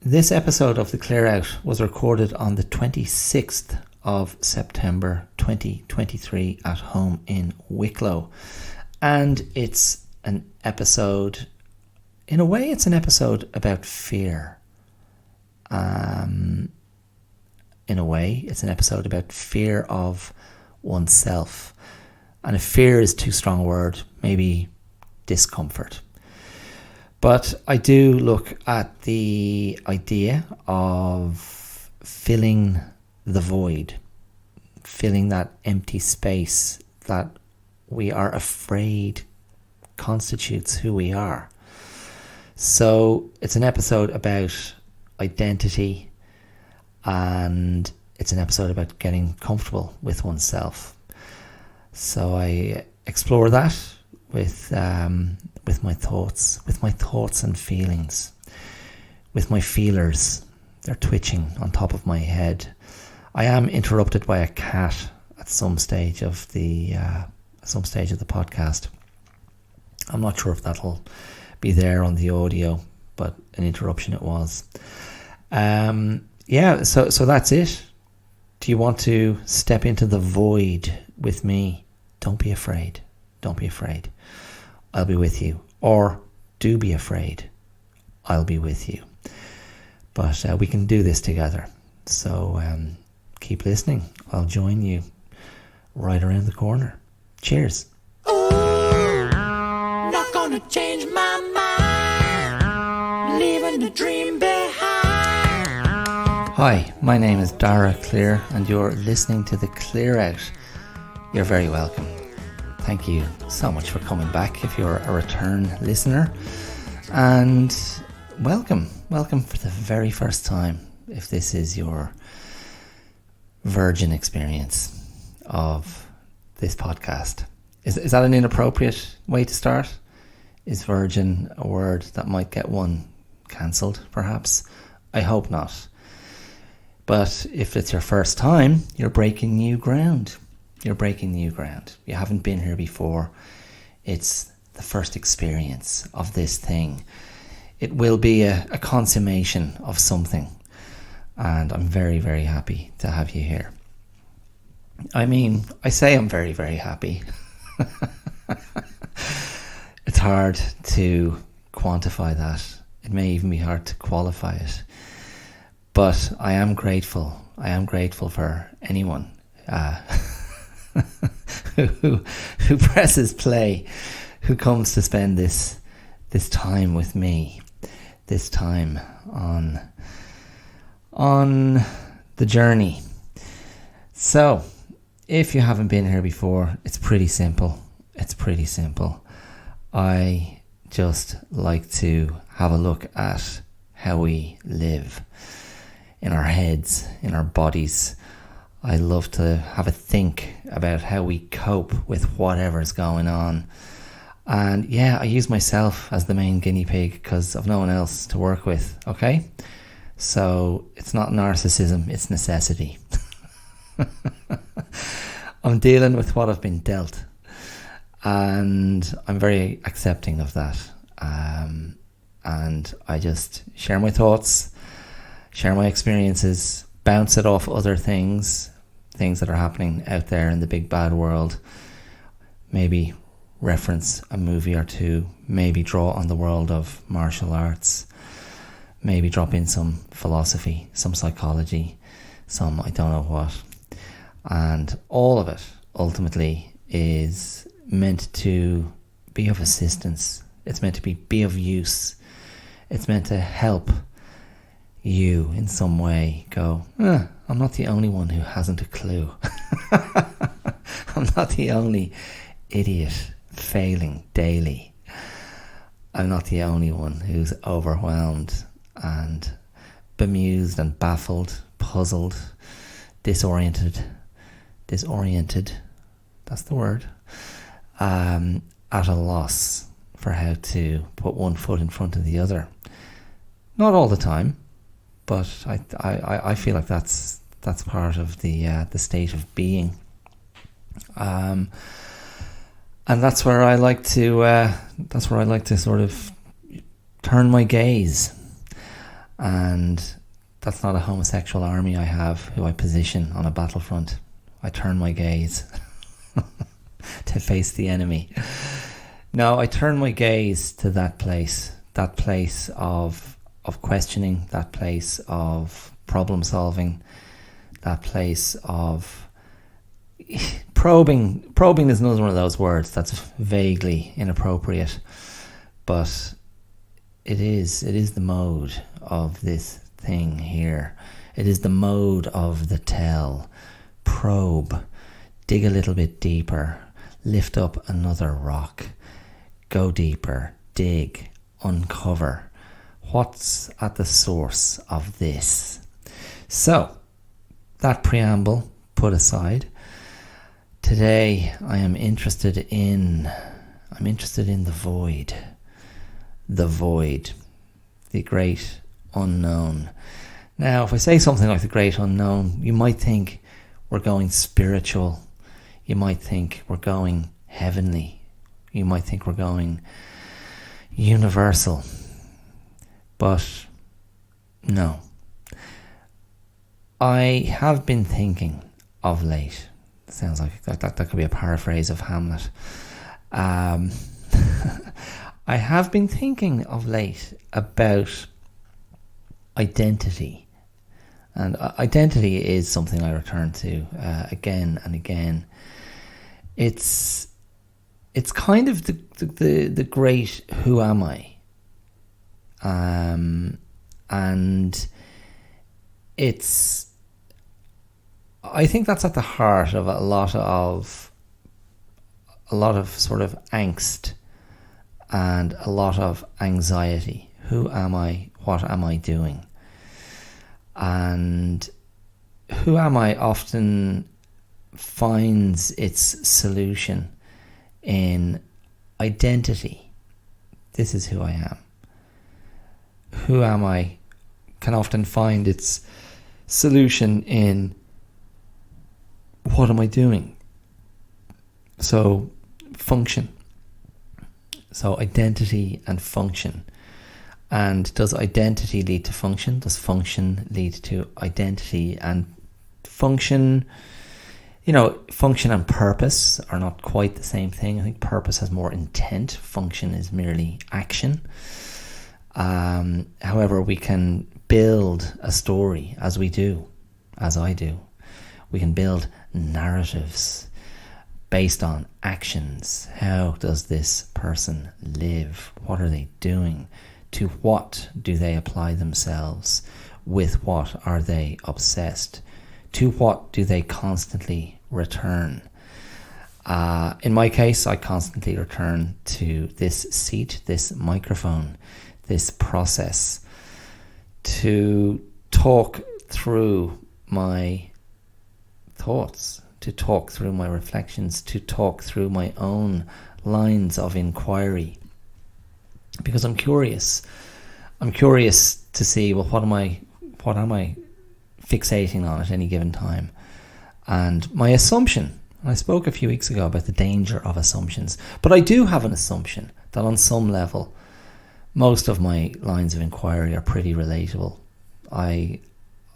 This episode of The Clear Out was recorded on the 26th of September 2023 at home in Wicklow. And it's an episode, in a way it's an episode about fear. In a way it's an episode about fear of oneself. And if fear is too strong a word, maybe discomfort. But I do look at the idea of filling the void, filling that empty space that we are afraid constitutes who we are. So it's an episode about identity, and it's an episode about getting comfortable with oneself. So I explore that with my thoughts and feelings, with my feelers. They're twitching on top of my head. I am interrupted by a cat at some stage of the podcast. I'm not sure if that'll be there on the audio, but an interruption it was. So that's it. Do you want to step into the void with me? Don't be afraid. Don't be afraid. I'll be with you. Or do be afraid. I'll be with you. But we can do this together. So keep listening. I'll join you right around the corner. Cheers. Ooh, not gonna change my mind. Leaving the dream behind. Hi, my name is Dara Clear, and you're listening to The Clear Out. You're very welcome. Thank you so much for coming back if you're a return listener. And welcome for the very first time if this is your virgin experience of this podcast. Is that an inappropriate way to start? Is virgin a word that might get one cancelled, perhaps? I hope not. But if it's your first time, you're breaking new ground. You're breaking new ground. You haven't been here before. It's the first experience of this thing. It will be a consummation of something. And I'm very, very happy to have you here. I mean, I say I'm very, very happy. It's hard to quantify that. It may even be hard to qualify it. But I am grateful. I am grateful for anyone who presses play, who comes to spend this time with me, this time on the journey. So, if you haven't been here before, it's pretty simple. I just like to have a look at how we live in our heads, in our bodies. I love to have a think about how we cope with whatever's going on. And yeah, I use myself as the main guinea pig because I've no one else to work with, okay? So it's not narcissism, it's necessity. I'm dealing with what I've been dealt. And I'm very accepting of that. And I just share my thoughts, share my experiences, bounce it off other things that are happening out there in the big bad world. Maybe reference a movie or two, maybe draw on the world of martial arts, maybe drop in some philosophy, some psychology, some I don't know what. And all of it ultimately is meant to be of assistance. It's meant to be of use. It's meant to help you in some way go, I'm not the only one who hasn't a clue. I'm not the only idiot failing daily. I'm not the only one who's overwhelmed and bemused and baffled, puzzled, disoriented, that's the word, at a loss for how to put one foot in front of the other. Not all the time, but I feel like that's part of the state of being, and that's where I like to sort of turn my gaze. And that's not a homosexual army I have who I position on a battlefront. I turn my gaze to face the enemy. No, I turn my gaze to that place of questioning, that place of problem solving, that place of probing. Probing is another one of those words that's vaguely inappropriate, but it is the mode of this thing here. It is the mode of the tell. Probe, dig a little bit deeper, lift up another rock, go deeper, dig, uncover. What's at the source of this? So, that preamble put aside, today I am interested in the void. The void. The great unknown. Now, if I say something like the great unknown, you might think we're going spiritual. You might think we're going heavenly. You might think we're going universal. But no. I have been thinking of late. Sounds like that could be a paraphrase of Hamlet. I have been thinking of late about identity. And identity is something I return to again and again. It's kind of the great who am I? And I think that's at the heart of a lot of sort of angst and a lot of anxiety. Who am I? What am I doing? And who am I often finds its solution in identity. This is who I am. Who am I can often find its solution in what am I doing? So function. So identity and function. And does identity lead to function? Does function lead to identity? And function, function and purpose are not quite the same thing. I think purpose has more intent. Function is merely action. However, we can build a story as we do, as I do. We can build narratives based on actions. How does this person live? What are they doing? To what do they apply themselves? With what are they obsessed? To what do they constantly return? In my case, I constantly return to this seat, this microphone, this process to talk through my thoughts, to talk through my reflections, to talk through my own lines of inquiry. Because I'm curious. I'm curious to see, well, what am I fixating on at any given time? And my assumption, I spoke a few weeks ago about the danger of assumptions, but I do have an assumption that on some level, most of my lines of inquiry are pretty relatable. I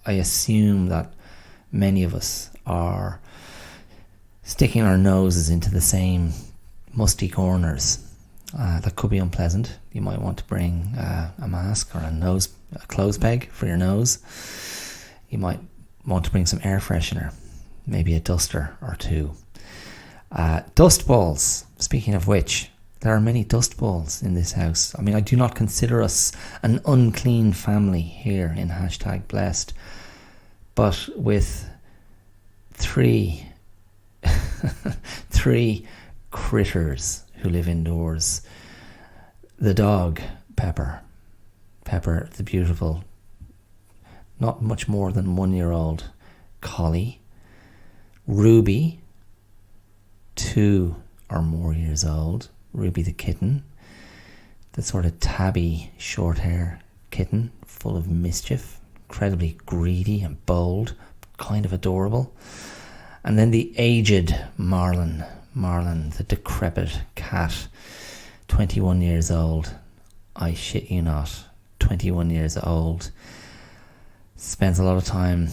assume that many of us are sticking our noses into the same musty corners. That could be unpleasant. You might want to bring a mask or a clothes peg for your nose. You might want to bring some air freshener, maybe a duster or two. Dust balls. Speaking of which, there are many dust balls in this house. I mean, I do not consider us an unclean family here in #blessed, but with three critters who live indoors. The dog, Pepper, the beautiful, not much more than 1-year-old collie. Ruby, 2 or more years old. Ruby the kitten, the sort of tabby short hair kitten, full of mischief, incredibly greedy and bold, kind of adorable. And then the aged Marlin, the decrepit cat, 21 years old. I shit you not, 21 years old, spends a lot of time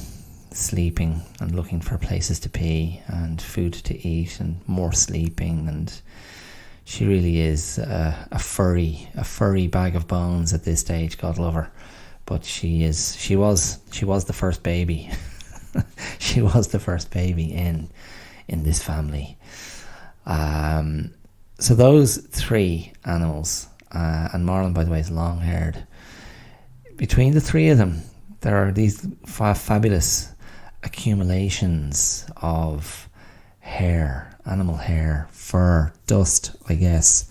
sleeping and looking for places to pee and food to eat and more sleeping, and she really is a furry bag of bones at this stage, God love her. But she was the first baby. She was the first baby in this family. So those three animals, and Marlon, by the way, is long-haired. Between the three of them, there are these fabulous accumulations of hair, animal hair, fur, dust, I guess.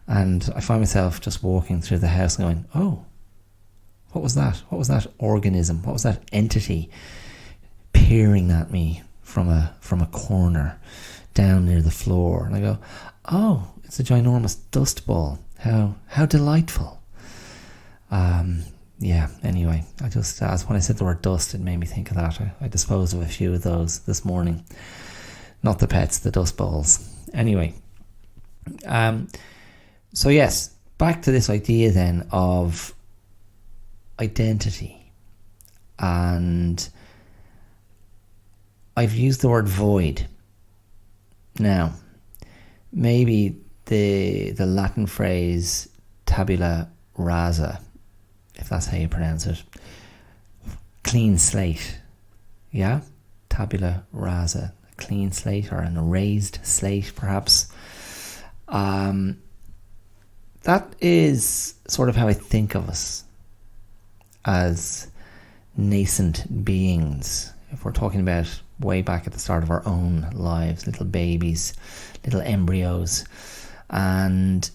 And I find myself just walking through the house going, oh, what was that? What was that organism? What was that entity peering at me from a corner down near the floor? And I go, oh, it's a ginormous dust ball. How delightful. Yeah, anyway, I just, as when I said the word dust, it made me think of that. I disposed of a few of those this morning. Not the pets, the dust balls. Anyway, so yes, back to this idea then of identity. And I've used the word void. Now, maybe the Latin phrase tabula rasa, if that's how you pronounce it, clean slate, yeah? Tabula rasa, a clean slate, or an erased slate perhaps. That is sort of how I think of us as nascent beings. If we're talking about way back at the start of our own lives, little babies, little embryos. And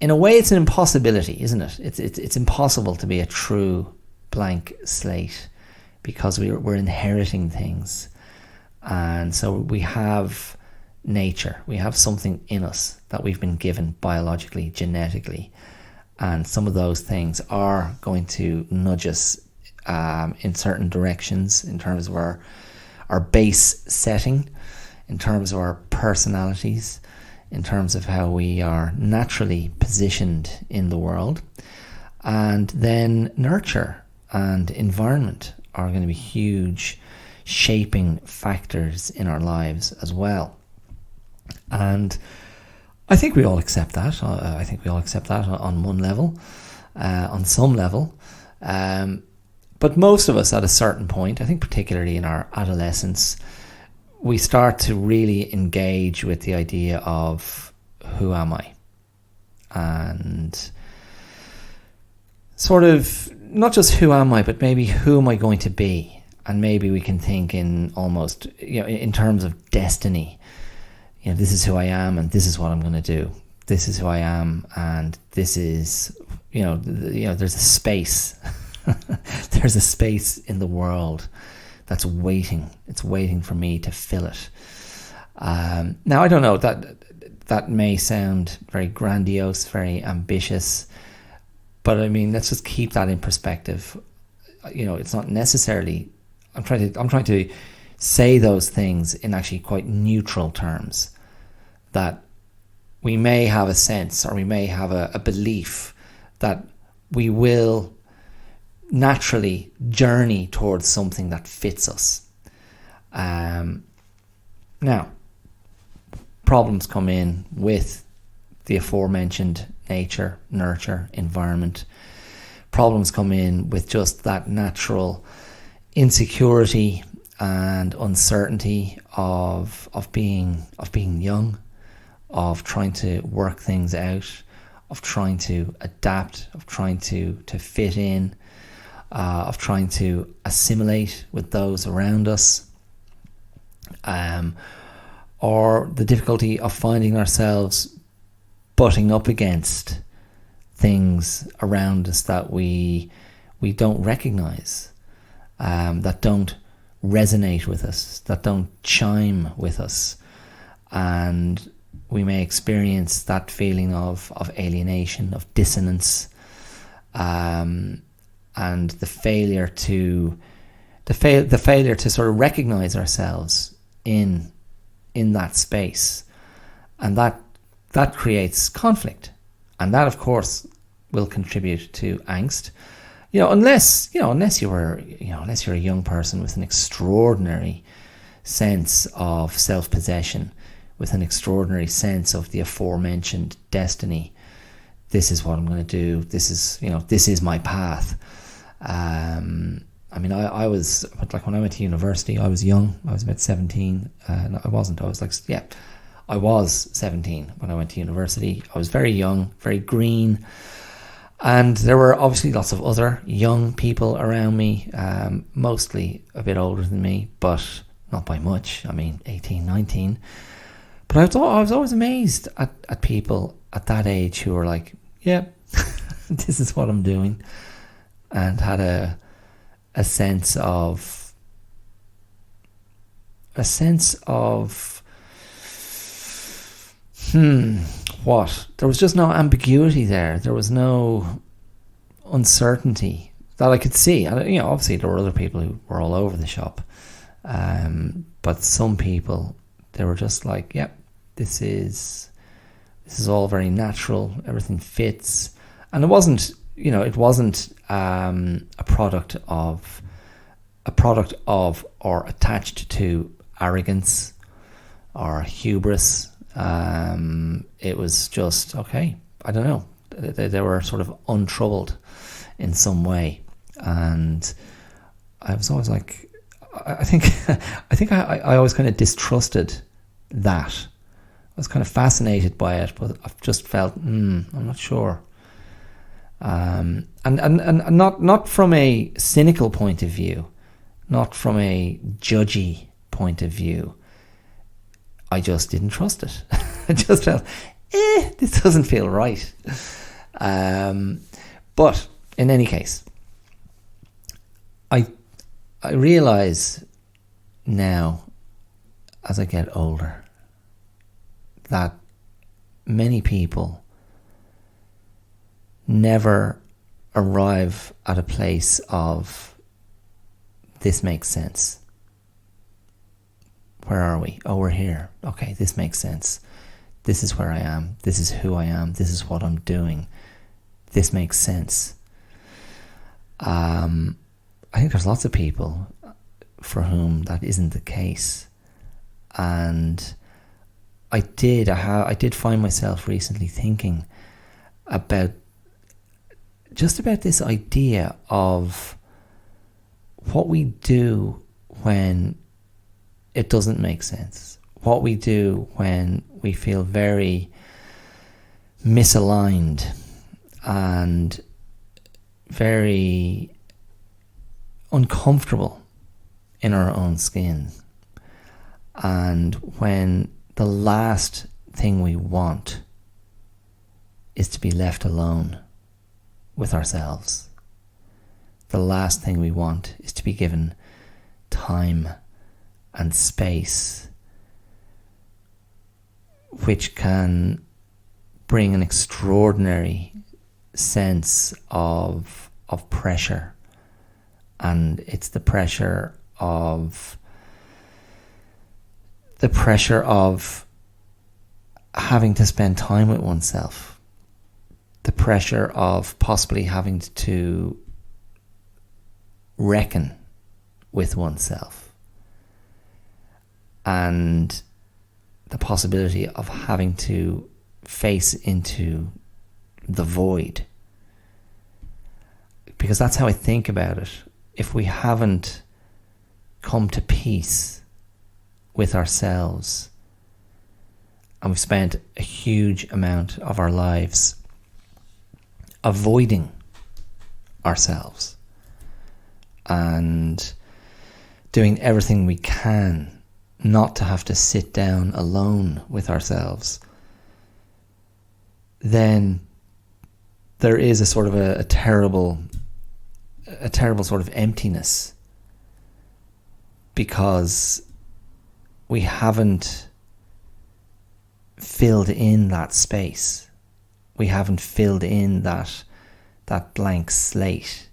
in a way, it's an impossibility, isn't it? It's impossible to be a true blank slate because we're inheriting things. And so we have nature, we have something in us that we've been given biologically, genetically. And some of those things are going to nudge us in certain directions in terms of our base setting, in terms of our personalities, in terms of how we are naturally positioned in the world. And then nurture and environment are going to be huge shaping factors in our lives as well. And I think we all accept that. I think we all accept that on one level, on some level. But most of us at a certain point, I think particularly in our adolescence, we start to really engage with the idea of who am I? And sort of not just who am I, but maybe who am I going to be? And maybe we can think in almost, in terms of destiny. This is who I am and this is what I'm going to do. This is who I am and this is, there's a space. There's a space in the world that's waiting. It's waiting for me to fill it. Now, I don't know, that may sound very grandiose, very ambitious, but I mean, let's just keep that in perspective. It's not necessarily, I'm trying to say those things in actually quite neutral terms, that we may have a sense or we may have a belief that we will naturally journey towards something that fits us. Now, problems come in with the aforementioned nature, nurture, environment. Problems come in with just that natural insecurity and uncertainty of being young, of trying to work things out, of trying to adapt, of trying to fit in, of trying to assimilate with those around us, or the difficulty of finding ourselves butting up against things around us that we don't recognize, that don't resonate with us, that don't chime with us, and we may experience that feeling of alienation, of dissonance, and the failure to sort of recognize ourselves in that space, and that creates conflict, and that of course will contribute to angst. Unless you're a young person with an extraordinary sense of self-possession, with an extraordinary sense of the aforementioned destiny. This is what I'm going to do. This is my path. I was like, when I went to university, I was young. I was about 17. No, I wasn't. I was 17 when I went to university. I was very young, very green. And there were obviously lots of other young people around me, mostly a bit older than me, but not by much. 18, 19. But I was always amazed at people at that age who were like, yeah, this is what I'm doing. And had a sense of what? There was just no ambiguity there. There was no uncertainty that I could see. And, obviously there were other people who were all over the shop. But some people, they were just like, yep, this is all very natural. Everything fits. And it wasn't a product of or attached to arrogance or hubris. It was just, okay, I don't know. They were sort of untroubled in some way. And I was always like, I think I always kind of distrusted that. I was kind of fascinated by it, but I've just felt, I'm not sure. And not from a cynical point of view, not from a judgy point of view. I just didn't trust it. I just felt, this doesn't feel right. But in any case, I realise now, as I get older, that many people never arrive at a place of, this makes sense. Where are we? Oh, we're here. Okay, this makes sense. This is where I am. This is who I am. This is what I'm doing. This makes sense. I think there's lots of people for whom that isn't the case. And I did find myself recently thinking about this idea of what we do when it doesn't make sense. What we do when we feel very misaligned and very uncomfortable in our own skin. And when the last thing we want is to be left alone with ourselves. The last thing we want is to be given time and space, which can bring an extraordinary sense of pressure. And it's the pressure of having to spend time with oneself, the pressure of possibly having to reckon with oneself, and the possibility of having to face into the void. Because that's how I think about it. If we haven't come to peace with ourselves, and we've spent a huge amount of our lives avoiding ourselves and doing everything we can not to have to sit down alone with ourselves, then there is a sort of a terrible sort of emptiness, because we haven't filled in that space. We haven't filled in that blank slate,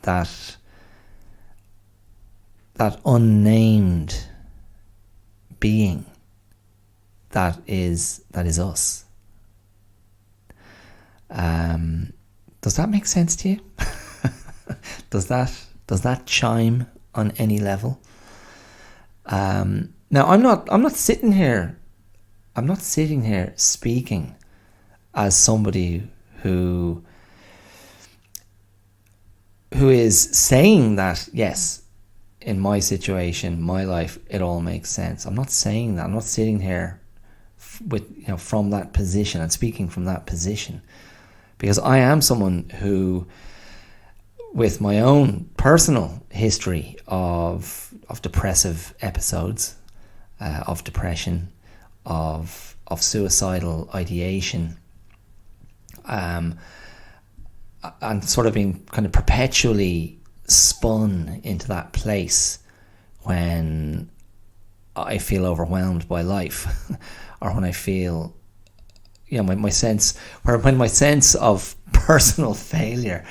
that unnamed being that is us. Does that make sense to you? Does that chime on any level? Now I'm not sitting here speaking as somebody who is saying that, yes, in my situation, my life, it all makes sense. I'm not saying that. I'm not sitting here from that position and speaking from that position, because I am someone who, with my own personal history of depressive episodes, of depression, of suicidal ideation, and sort of being kind of perpetually spun into that place when I feel overwhelmed by life, or when I feel, when my sense of personal failure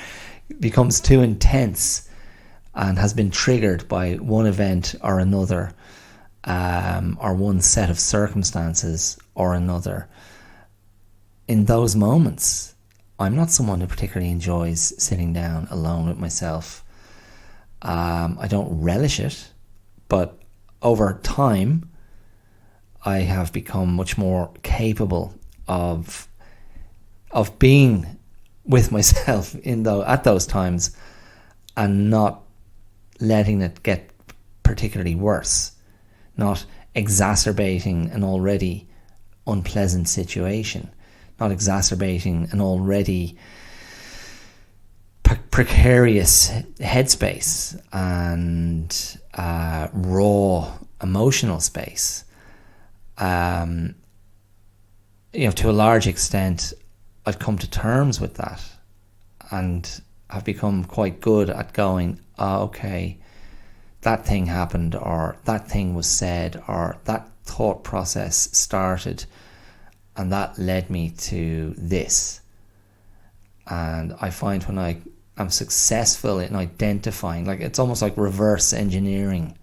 becomes too intense and has been triggered by one event or another, or one set of circumstances or another. In those moments, I'm not someone who particularly enjoys sitting down alone with myself. I don't relish it, but over time, I have become much more capable of being with myself at those times, and not letting it get particularly worse, not exacerbating an already unpleasant situation, not exacerbating an already precarious headspace and raw emotional space. To a large extent, I've come to terms with that, and have become quite good at going, okay, that thing happened, or that thing was said, or that thought process started, and that led me to this. And I find when I am successful in identifying, like, it's almost like reverse engineering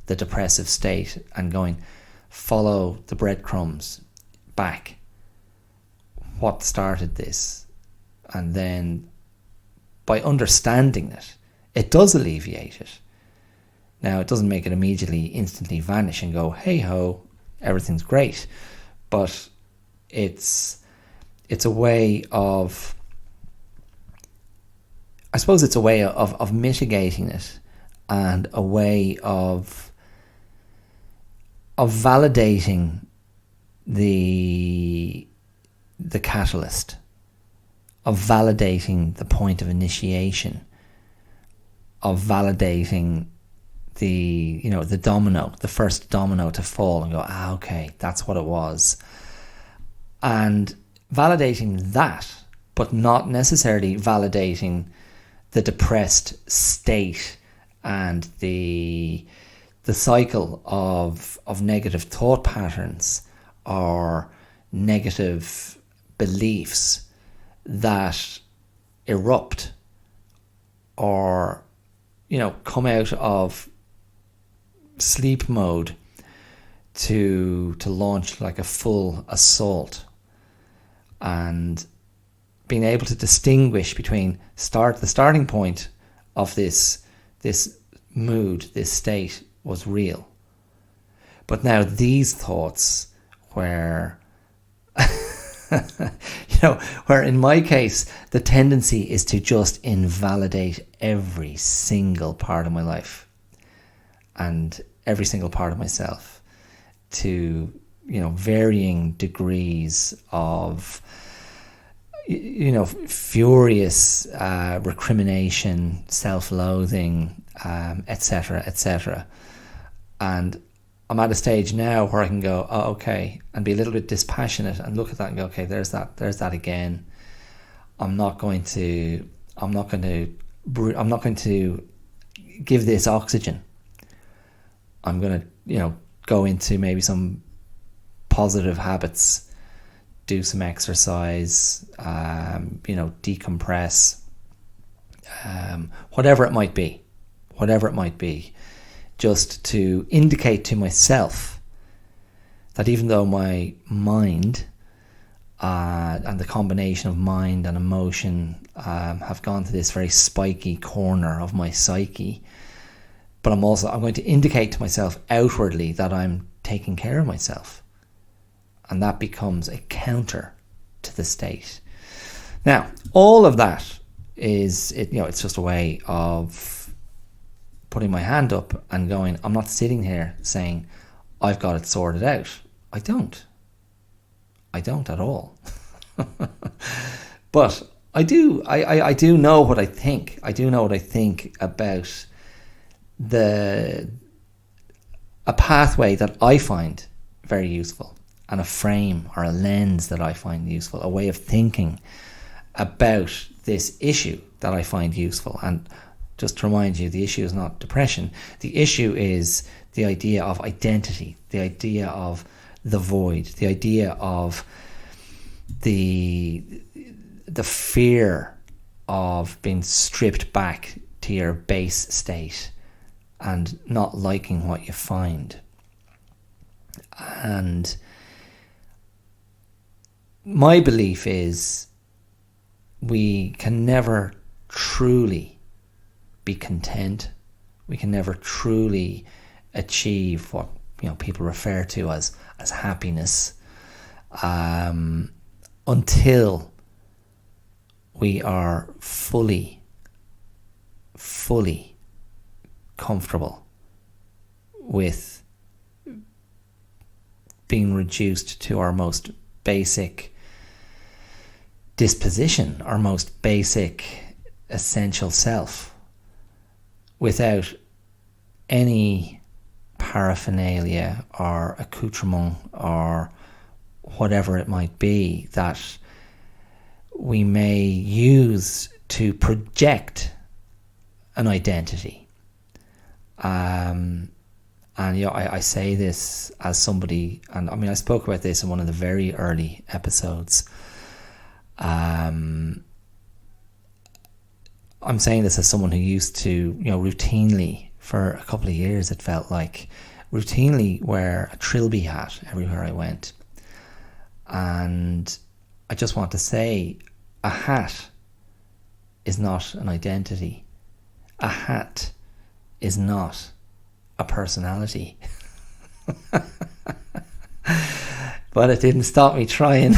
the depressive state and going, follow the breadcrumbs back. What started this? And then by understanding it, it does alleviate it. Now, it doesn't make it immediately, instantly vanish and go, hey ho, everything's great. But it's a way of, I suppose it's a way of mitigating it, and a way of validating the catalyst, of validating the point of initiation, of validating the first domino to fall, and go, okay, that's what it was. And validating that, but not necessarily validating the depressed state and the cycle of negative thought patterns or negative beliefs that erupt or come out of sleep mode to launch like a full assault. And being able to distinguish between the starting point of this mood, this state, was real, but now these thoughts where where in my case the tendency is to just invalidate every single part of my life and every single part of myself to varying degrees of furious recrimination, self-loathing, etc. And I'm at a stage now where I can go, okay, and be a little bit dispassionate and look at that and go, okay, there's that again. I'm not going to give this oxygen. I'm going to, go into maybe some positive habits, do some exercise, decompress, whatever it might be, just to indicate to myself that even though my mind and the combination of mind and emotion have gone to this very spiky corner of my psyche. But I'm going to indicate to myself outwardly that I'm taking care of myself, and that becomes a counter to the state. Now, all of that is, it's just a way of putting my hand up and going, I'm not sitting here saying I've got it sorted out. I don't at all. But I do know what I think. I do know what I think about a pathway that I find very useful, and a frame or a lens that I find useful, a way of thinking about this issue that I find useful. And just to remind you, the issue is not depression. The issue is the idea of identity, the idea of the void, the idea of the fear of being stripped back to your base state and not liking what you find. And my belief is we can never truly be content. We can never truly achieve what people refer to as happiness until we are fully comfortable with being reduced to our most basic disposition, our most basic essential self, without any paraphernalia or accoutrement or whatever it might be that we may use to project an identity. And I say this as somebody, and I spoke about this in one of the very early episodes. I'm saying this as someone who used to, routinely, for a couple of years, it felt like, routinely wear a trilby hat everywhere I went. And I just want to say, a hat is not an identity. A hat is not a personality. But it didn't stop me trying.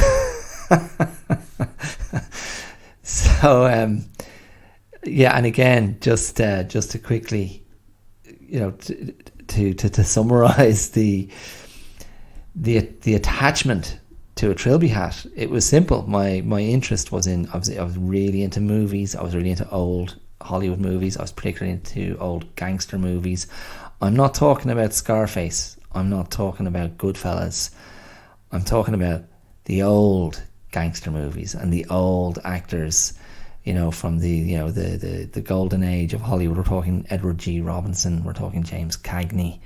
So and again, just to quickly, to summarize the attachment to a trilby hat, it was simple. My interest was I was really into movies. I was really into old Hollywood movies. I was particularly into old gangster movies. I'm not talking about Scarface. I'm not talking about Goodfellas. I'm talking about the old gangster movies and the old actors, from the golden age of Hollywood. We're talking Edward G. Robinson. We're talking James Cagney.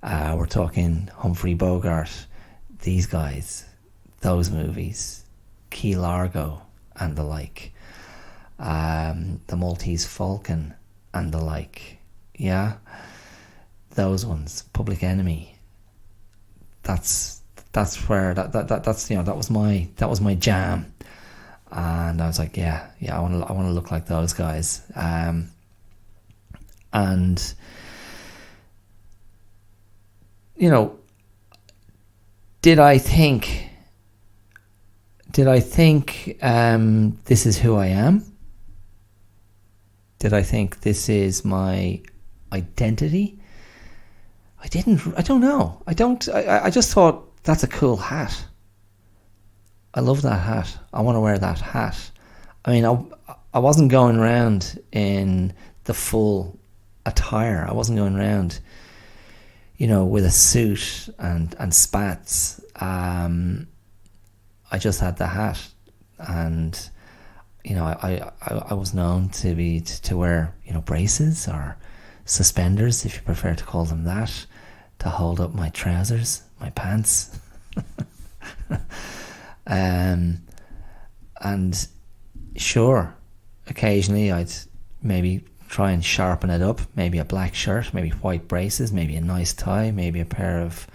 We're talking Humphrey Bogart. These guys, those movies, Key Largo and the like, the Maltese Falcon and the like, those ones, Public Enemy. That's where that was my jam, and I was like, I want to look like those guys, and did I think this is who I am? Did I think this is my identity? I don't know. I just thought, that's a cool hat. I love that hat. I want to wear that hat. I wasn't going around in the full attire. I wasn't going around, with a suit and spats. I just had the hat, and I was known to wear braces or suspenders, if you prefer to call them that, to hold up my trousers, my pants. And sure, occasionally I'd maybe try and sharpen it up, maybe a black shirt, maybe white braces, maybe a nice tie, maybe a pair of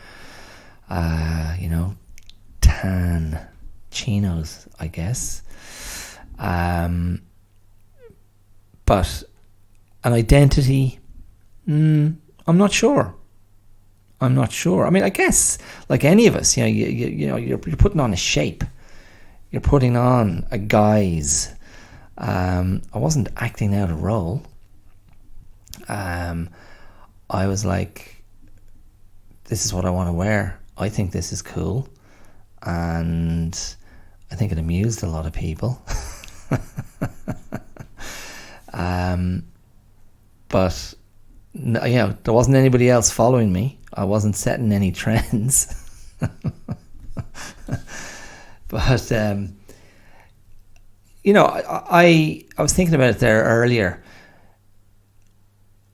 tan chinos, I guess. But an identity, I'm not sure. I mean, I guess like any of us, you're putting on a shape. You're putting on a guise. I wasn't acting out a role. I was like, this is what I want to wear. I think this is cool. And I think it amused a lot of people. But there wasn't anybody else following me. I wasn't setting any trends. But I was thinking about it there earlier.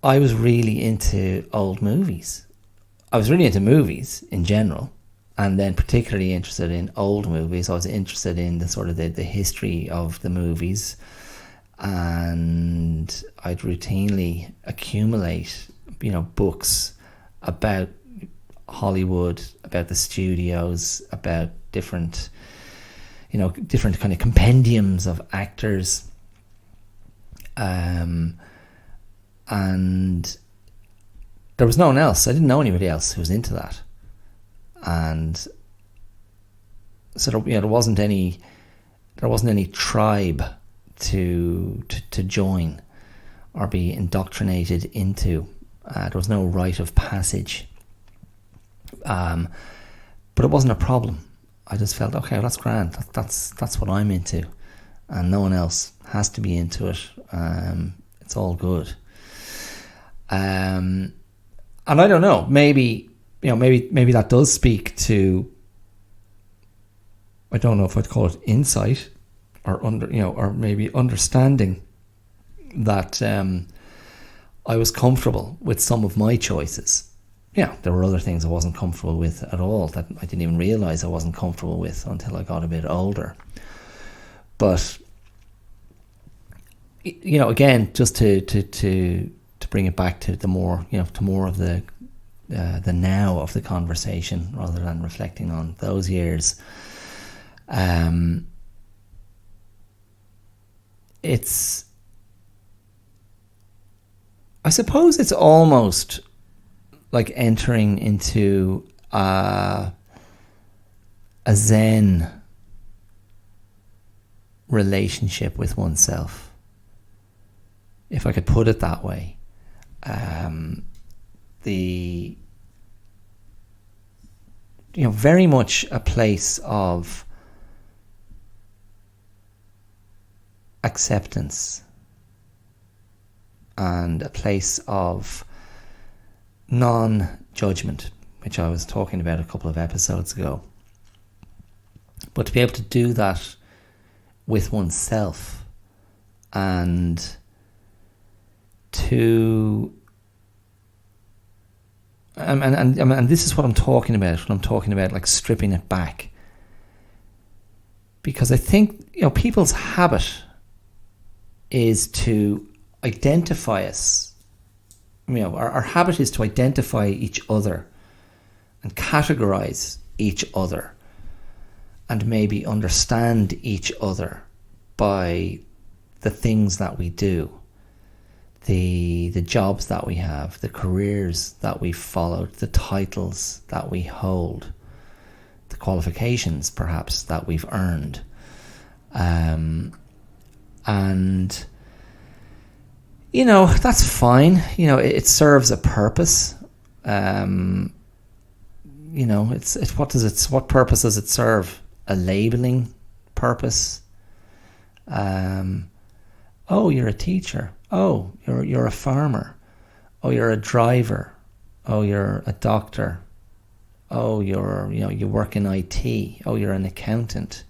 I was really into old movies. I was really into movies in general, and then particularly interested in old movies. I was interested in the sort of the history of the movies, and I'd routinely accumulate, books about Hollywood, about the studios, about different kind of compendiums of actors, and there was no one else. I didn't know anybody else who was into that, and so there wasn't any tribe to join or be indoctrinated into. There was no rite of passage, but it wasn't a problem. I just felt, okay, well, that's grand. That's what I'm into, and no one else has to be into it. It's all good. And I don't know. Maybe that does speak to. I don't know if I'd call it insight, or or maybe understanding that I was comfortable with some of my choices. There were other things I wasn't comfortable with at all, that I didn't even realize I wasn't comfortable with until I got a bit older. But again, just to bring it back to the more to more of the now of the conversation, rather than reflecting on those years. I suppose it's almost like entering into a Zen relationship with oneself, if I could put it that way. Very much a place of acceptance and a place of non-judgment, which I was talking about a couple of episodes ago. But to be able to do that with oneself, and and this is what I'm talking about when I'm talking about like stripping it back, because I think people's habit is to identify us. Our habit is to identify each other and categorize each other, and maybe understand each other by the things that we do, the jobs that we have, the careers that we've followed, the titles that we hold, the qualifications perhaps that we've earned, and that's fine. It serves a purpose. What purpose does it serve? A labeling purpose. Oh, you're a teacher. Oh, you're a farmer. Oh, you're a driver. Oh, you're a doctor. Oh, you work in IT. Oh, you're an accountant.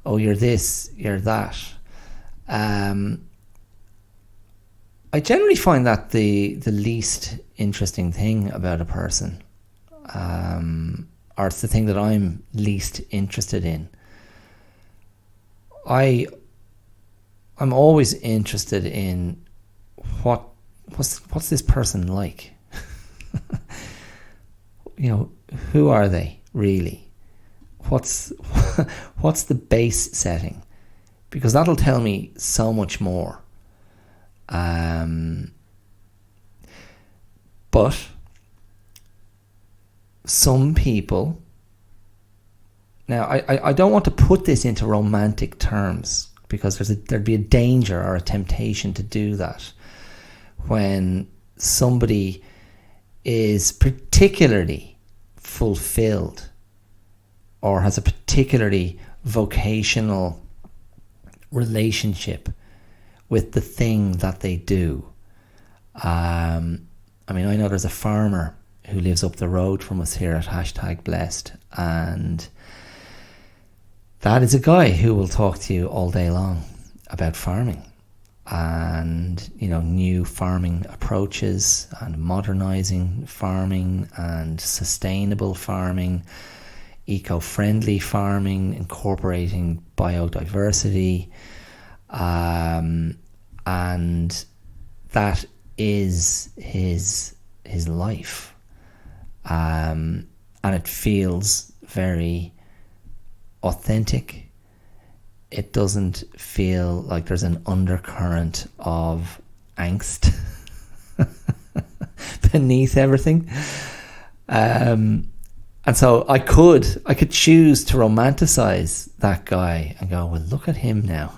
Oh, you're this, you're that. I generally find that the least interesting thing about a person, or it's the thing that I'm least interested in. I'm always interested in what's this person like? Who are they really? what's what's the base setting? Because that'll tell me so much more. But some people, now I don't want to put this into romantic terms, because there'd be a danger or a temptation to do that when somebody is particularly fulfilled or has a particularly vocational relationship with the thing that they do. I mean, I know there's a farmer who lives up the road from us here at #blessed, and that is a guy who will talk to you all day long about farming and, you know, new farming approaches and modernizing farming and sustainable farming, eco-friendly farming, incorporating biodiversity, and that is his life, and it feels very authentic. It doesn't feel like there's an undercurrent of angst beneath everything. And so I could choose to romanticize that guy and go, well, look at him now.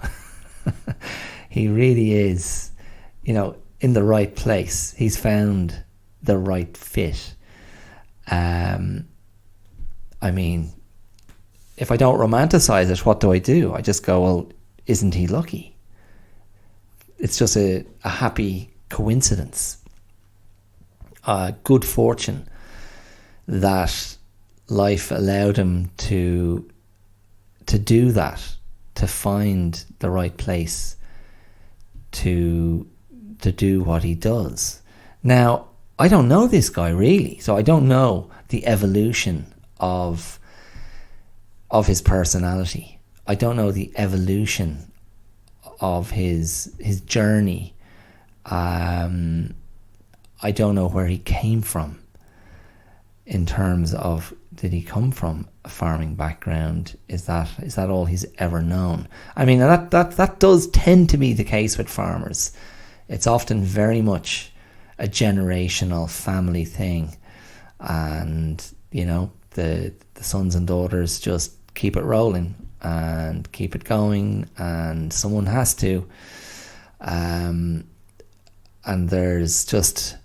He really is, you know, in the right place. He's found the right fit. I mean, if I don't romanticize it, what do? I just go, well, isn't he lucky? It's just a happy coincidence, good fortune that life allowed him to do that, to find the right place to do what he does. Now, I don't know this guy really, so I don't know the evolution of his personality. I don't know the evolution of his journey. I don't know where he came from in terms of, did he come from a farming background? Is that all he's ever known? I mean, that does tend to be the case with farmers. It's often very much a generational family thing, and you know, the sons and daughters just keep it rolling and keep it going, and someone has to, and there's just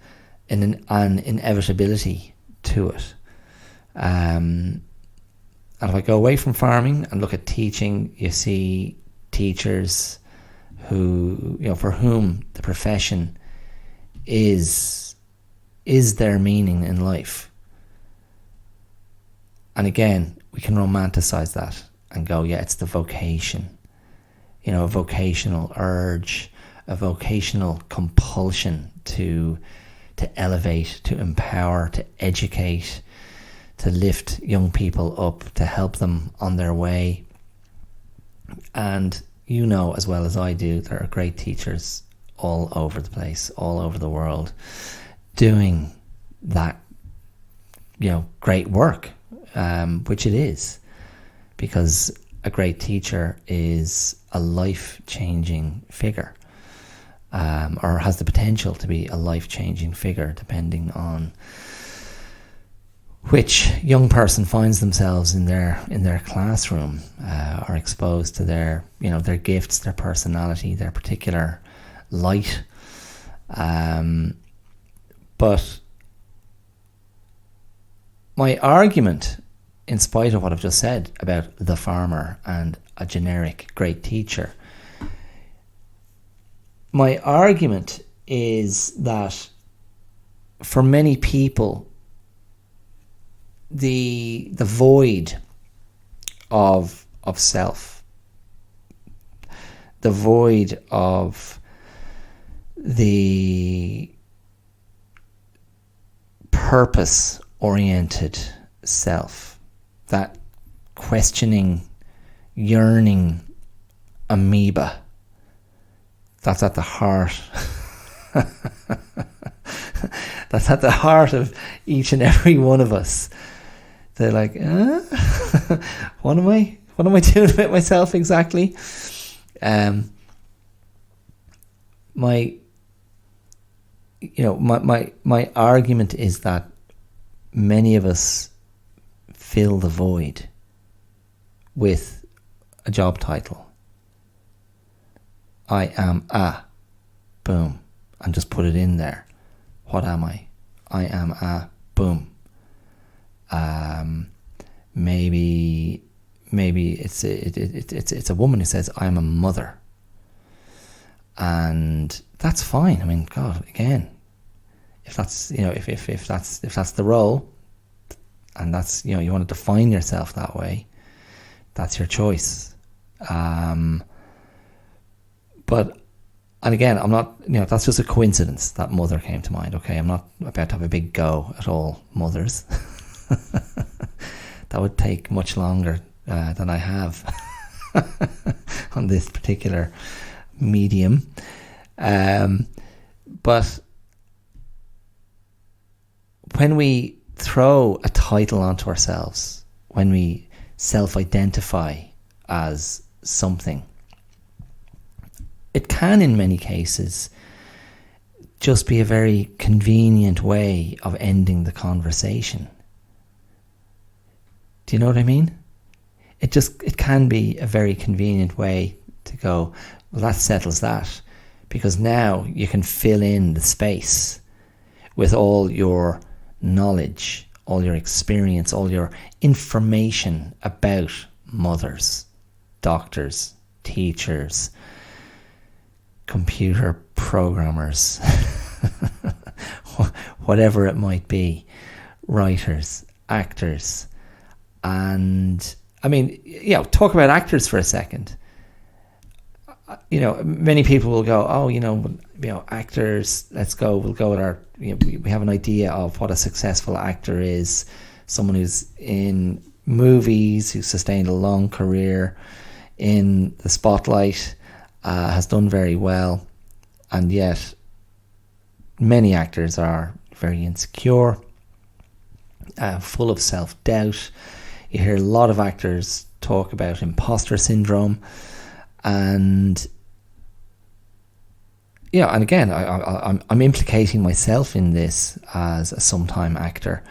an inevitability to it. And if I go away from farming and look at teaching, you see teachers who, you know, for whom the profession is their meaning in life. And again, we can romanticize that and go, yeah, it's the vocation, you know, a vocational urge, a vocational compulsion to elevate, to empower, to educate, to lift young people up, to help them on their way. And you know as well as I do, there are great teachers all over the place, all over the world, doing that, you know, great work, which it is, because a great teacher is a life-changing figure, or has the potential to be a life-changing figure, depending on which young person finds themselves in their classroom, are exposed to their gifts, their personality, their particular light. But my argument, in spite of what I've just said about the farmer and a generic great teacher, my argument is that for many people, the void of self, the void of the purpose-oriented self, that questioning, yearning amoeba that's at the heart that's at the heart of each and every one of us. They're like, What am I doing with myself exactly? My argument is that many of us fill the void with a job title. I am a, boom, and just put it in there. What am I? I am a, boom. Maybe it's a woman who says I'm a mother, and that's fine. I mean, God, again, if that's if that's the role, and that's you want to define yourself that way, that's your choice. But and again, I'm not, that's just a coincidence that mother came to mind. Okay, I'm not about to have a big go at all mothers. That would take much longer than I have on this particular medium. But when we throw a title onto ourselves, when we self-identify as something, it can, in many cases, just be a very convenient way of ending the conversation. Do you know what I mean? It can be a very convenient way to go, well, that settles that, because now you can fill in the space with all your knowledge, all your experience, all your information about mothers, doctors, teachers, computer programmers, whatever it might be, writers, actors. And I mean, talk about actors for a second. Many people will go, actors, we'll go with our, we have an idea of what a successful actor is. Someone who's in movies, who's sustained a long career in the spotlight, has done very well. And yet many actors are very insecure, full of self-doubt. You hear a lot of actors talk about imposter syndrome, and and again, I'm implicating myself in this as a sometime actor.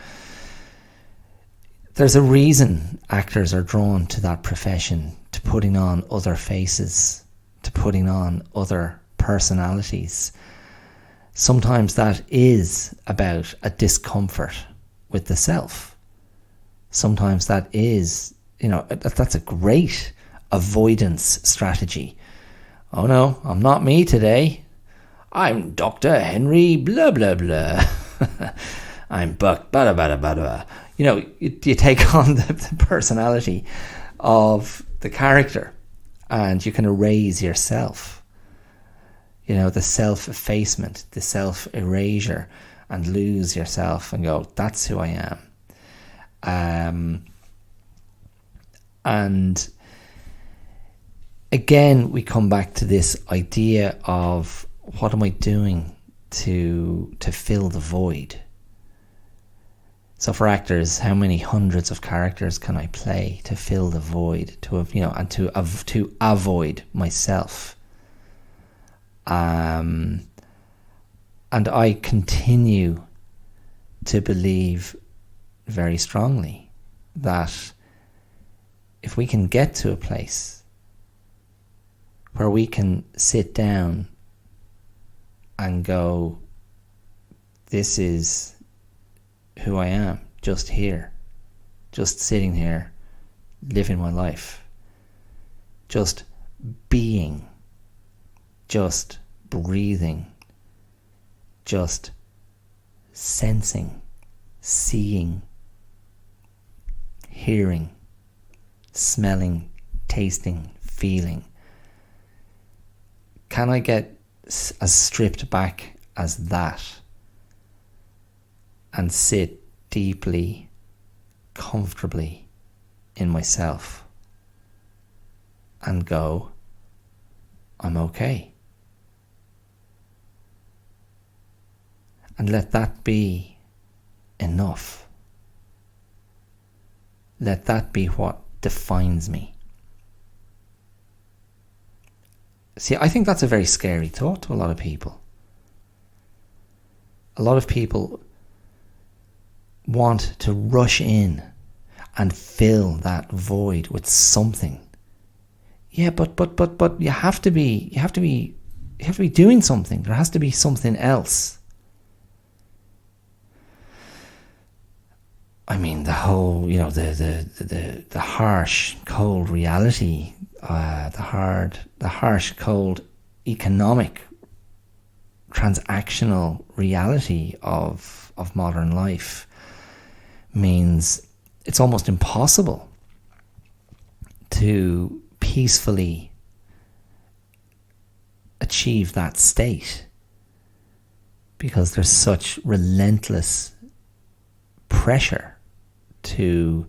There's a reason actors are drawn to that profession, to putting on other faces, to putting on other personalities. Sometimes that is about a discomfort with the self. Sometimes that is, that's a great avoidance strategy. Oh no, I'm not me today. I'm Dr. Henry blah blah blah. I'm Buck blah blah blah blah. You take on the personality of the character, and you can erase yourself. The self-effacement, the self-erasure, and lose yourself and go, that's who I am. And again, we come back to this idea of, what am I doing to fill the void? So for actors, how many hundreds of characters can I play to fill the void, and to avoid myself? And I continue to believe very strongly that if we can get to a place where we can sit down and go, this is who I am, just here, just sitting here, living my life, just being, just breathing, just sensing, seeing, hearing, smelling, tasting, feeling. Can I get as stripped back as that and sit deeply, comfortably in myself and go, I'm okay? And let that be enough. let that be what defines me. See, I think that's a very scary thought to a lot of people. A lot of people want to rush in and fill that void with something. Yeah, but you have to be doing something. There has to be something else. I mean, the whole, the harsh, cold reality, the harsh, cold economic, transactional reality of modern life means it's almost impossible to peacefully achieve that state, because there's such relentless pressure to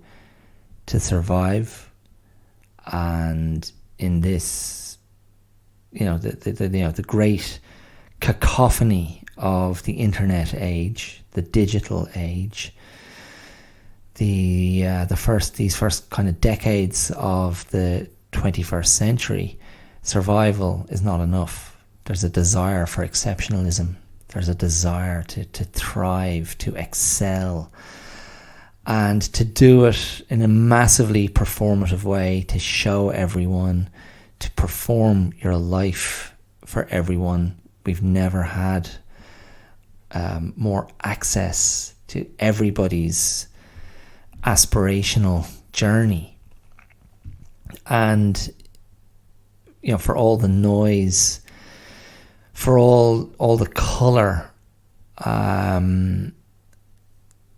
survive. And in this, the great cacophony of the internet age, the digital age, these first kind of decades of the 21st century, survival is not enough. There's a desire for exceptionalism. There's a desire to thrive, to excel, and to do it in a massively performative way, to show everyone, to perform your life for everyone. We've never had more access to everybody's aspirational journey. And for all the noise, for all the colour,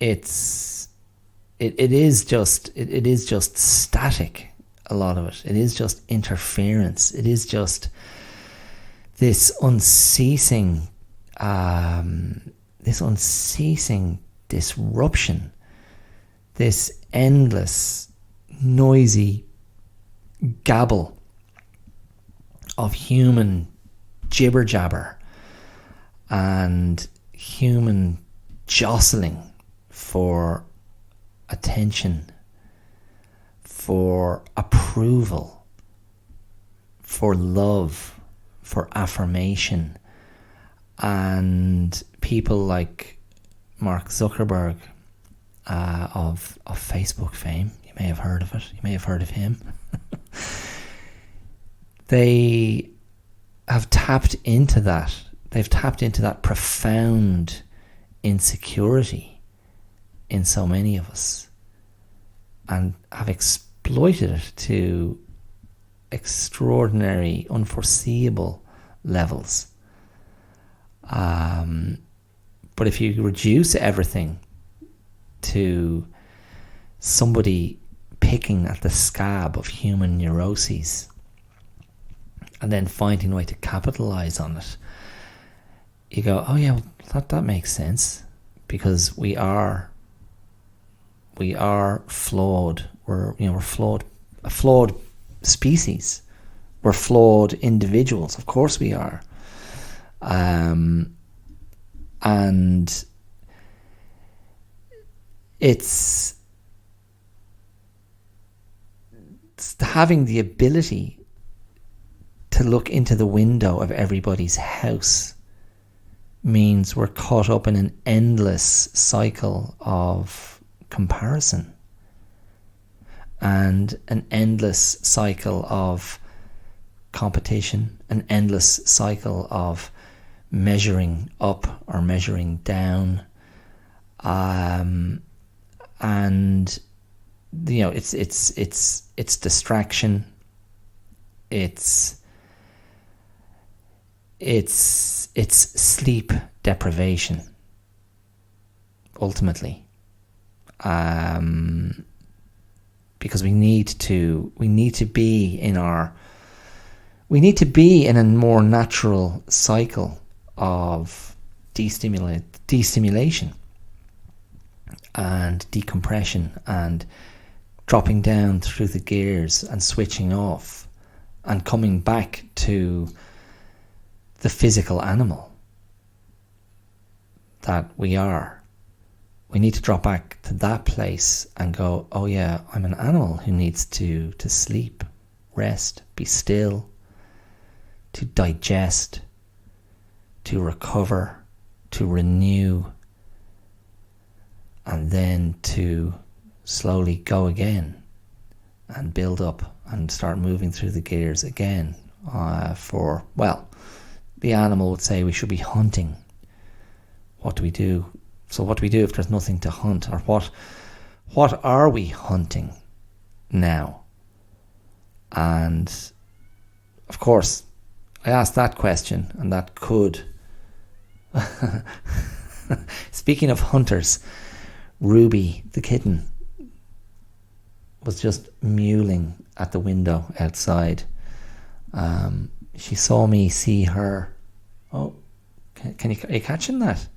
it is just static. A lot of it is just interference. It is just this unceasing disruption, this endless noisy gabble of human jibber jabber and human jostling for attention, for approval, for love, for affirmation. And people like Mark Zuckerberg of Facebook fame, you may have heard of it, you may have heard of him. They have tapped into that. They've tapped into that profound insecurity in so many of us, and have exploited it to extraordinary, unforeseeable levels. But if you reduce everything to somebody picking at the scab of human neuroses and then finding a way to capitalize on it, you go, oh yeah, well, that makes sense, because we are flawed. We're flawed, a flawed species. We're flawed individuals. Of course we are. And it's having the ability to look into the window of everybody's house means we're caught up in an endless cycle of comparison and an endless cycle of competition, an endless cycle of measuring up or measuring down, and it's distraction, it's sleep deprivation ultimately, because we need to be in a more natural cycle of destimulation and decompression and dropping down through the gears and switching off and coming back to the physical animal that we are, we need to drop back to that place and go, oh yeah, I'm an animal who needs to sleep, rest, be still, to digest, to recover, to renew, and then to slowly go again and build up and start moving through the gears again. The animal would say we should be hunting. What do we do? So what do we do if there's nothing to hunt? Or what are we hunting now? And of course, I asked that question, and that could... Speaking of hunters, Ruby, the kitten, was just mewling at the window outside. She saw me see her. Oh, are you catching that?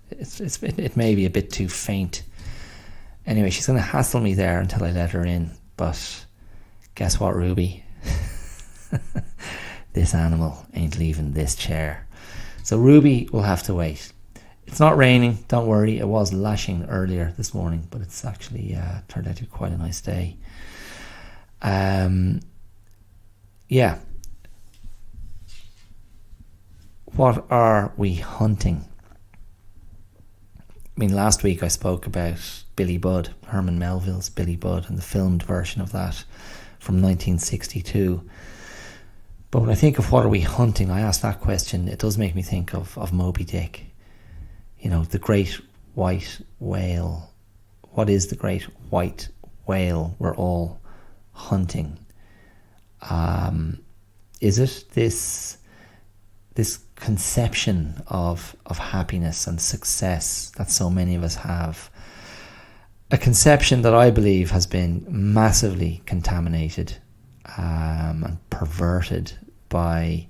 It may be a bit too faint. Anyway, she's going to hassle me there until I let her in. But guess what, Ruby? This animal ain't leaving this chair. So Ruby will have to wait. It's not raining, don't worry. It was lashing earlier this morning, but it's actually turned out to be quite a nice day. Yeah. What are we hunting? I mean, last week I spoke about Billy Budd, Herman Melville's Billy Budd, and the filmed version of that from 1962. But when I think of what are we hunting, I ask that question, it does make me think of Moby Dick. You know, the great white whale. What is the great white whale we're all hunting? Is it this conception of happiness and success that so many of us have? A conception that I believe has been massively contaminated and perverted by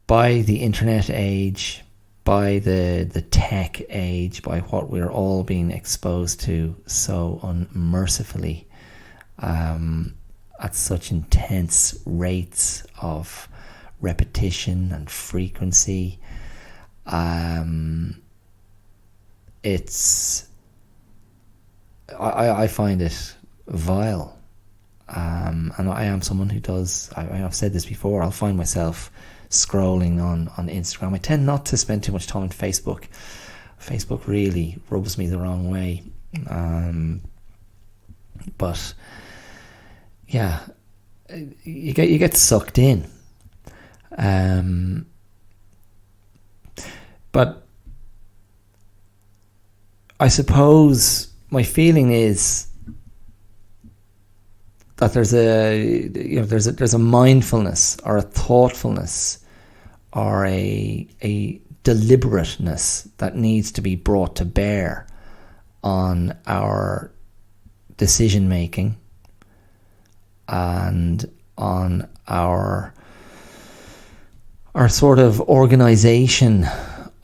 the internet age, by the tech age, by what we're all being exposed to so unmercifully at such intense rates of repetition and frequency. I find it vile. And I am someone who does, I've said this before, I'll find myself scrolling on Instagram. I tend not to spend too much time on Facebook. Facebook really rubs me the wrong way. But yeah, you get sucked in. But I suppose my feeling is that there's a mindfulness or a thoughtfulness or a deliberateness that needs to be brought to bear on our decision making and on our sort of organization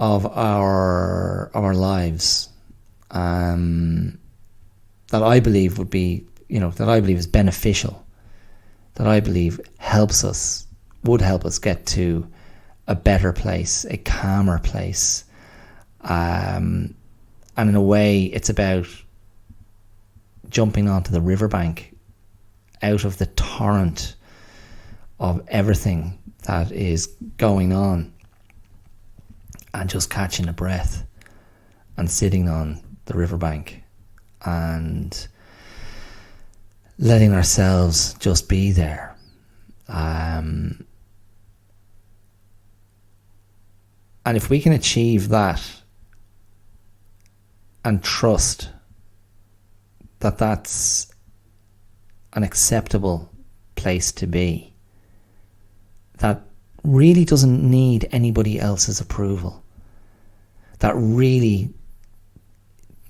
of our lives, that I believe would be, that I believe is beneficial, that I believe would help us get to a better place, a calmer place. And in a way, it's about jumping onto the riverbank, out of the torrent of everything that is going on, and just catching a breath and sitting on the riverbank and letting ourselves just be there. And if we can achieve that and trust that that's an acceptable place to be, that really doesn't need anybody else's approval, that really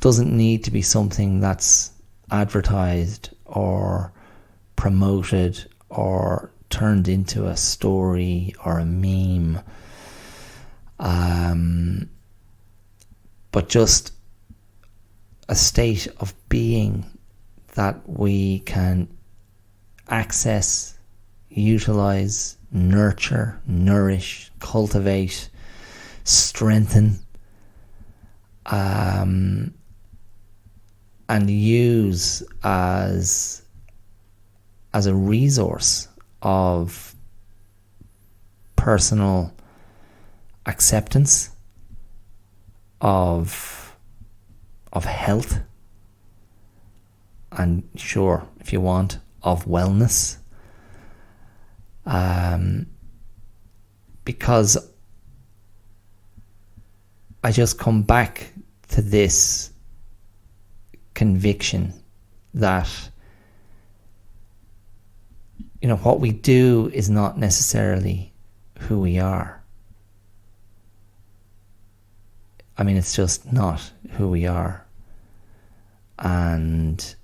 doesn't need to be something that's advertised or promoted or turned into a story or a meme, but just a state of being that we can access, utilize, nurture, nourish, cultivate, strengthen, and use as a resource of personal acceptance, of health, and sure, if you want, of wellness. Because I just come back to this conviction that, you know, what we do is not necessarily who we are. I mean, it's just not who we are. And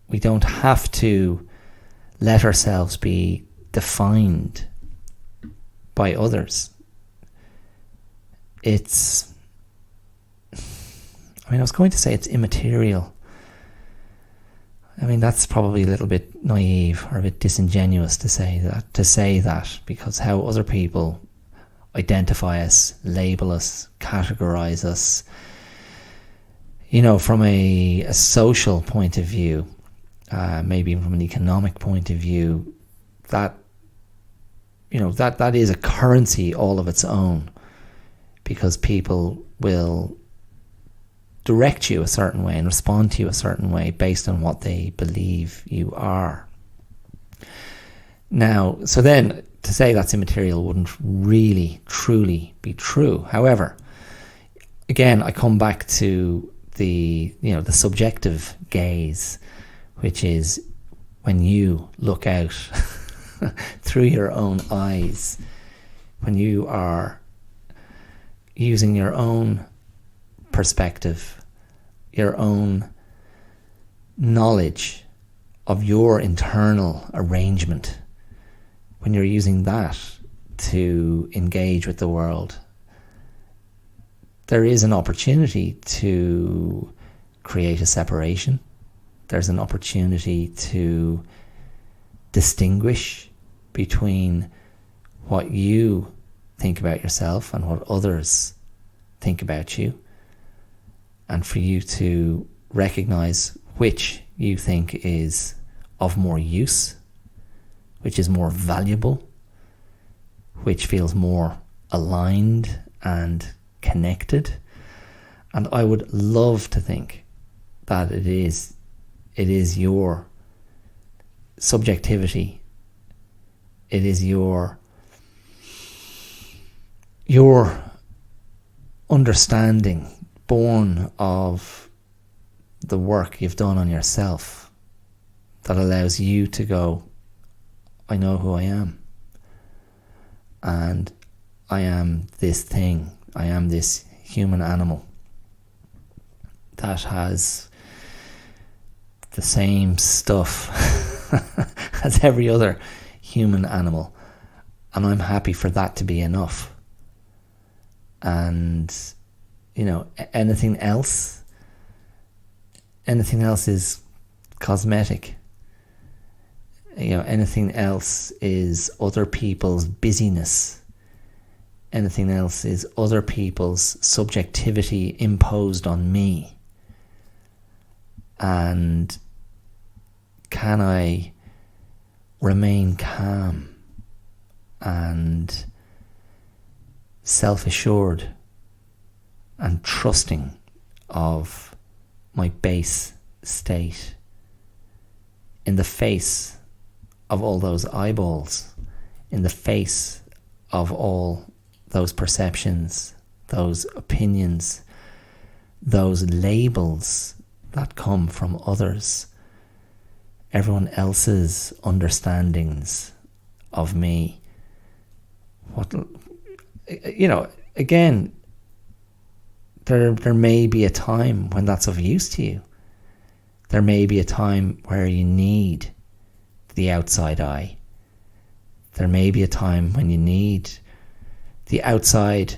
we don't have to let ourselves be defined by others. I was going to say it's immaterial. I mean, that's probably a little bit naive or a bit disingenuous to say that, because how other people identify us, label us, categorize us, you know, from a social point of view, maybe from an economic point of view, that, you know, that is a currency all of its own, because people will direct you a certain way and respond to you a certain way based on what they believe you are. Now, so then to say that's immaterial wouldn't really, truly be true. However, again, I come back to the subjective gaze, which is when you look out through your own eyes, when you are using your own perspective, your own knowledge of your internal arrangement, when you're using that to engage with the world, there is an opportunity to create a separation. There's an opportunity to distinguish between what you think about yourself and what others think about you, and for you to recognize which you think is of more use, which is more valuable, which feels more aligned and connected. And I would love to think that it is your subjectivity, it is your understanding born of the work you've done on yourself that allows you to go, I know who I am, and I am this thing, I am this human animal that has the same stuff as every other human animal, and I'm happy for that to be enough. And, you know, anything else is cosmetic. You know, anything else is other people's busyness. Anything else is other people's subjectivity imposed on me. And can I remain calm and self-assured and trusting of my base state in the face of all those eyeballs, in the face of all those perceptions, those opinions, those labels that come from others, everyone else's understandings of me. What, you know, again, there may be a time when that's of use to you. There may be a time where you need the outside eye. There may be a time when you need the outside